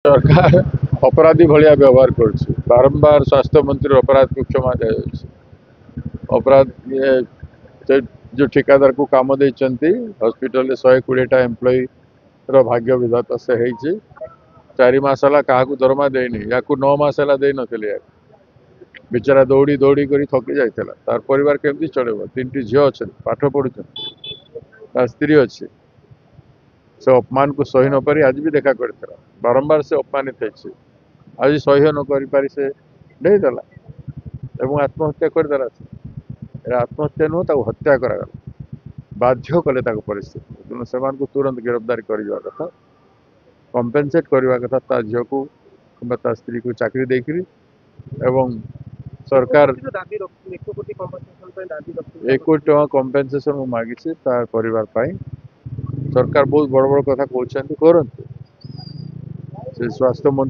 सरकार अपराधी भाया व्यवहार कर बारंबार स्वास्थ्य मंत्री अपराध को क्षमा दिया अपराध जो ठिकादार को काम देते हॉस्पिटल 120टा एम्प्लॉई भाग्य विधाता से है 4 मास है क्या दरमा देनी या 9 मास है दे नी बेचारा दौड़ी दौड़ी कर थकी जाता तार परिवार केमती चलो 3टी झील अच्छे पाठ पढ़ुं स्त्री अच्छी से अपमान को सही न पारी आज भी देखा करता बारंबार से अपमानित है आज सह्य न करी से देदेला एवं आत्महत्या करदेला आत्महत्या नुह हत्या करागला बाध्य कले परिस्थिति तेणु से तुरंत गिरफ्तार कर कथा कंपेनसेट करने कथा ता झील को कि स्त्री को चाकरी देकरी एवं सरकार 1 कोटी टका कंपेनसेशन मागी तार परिवार पाई सरकार बहुत बड़ बड़ कथा कहते करते स्वास्थ्य मंत्री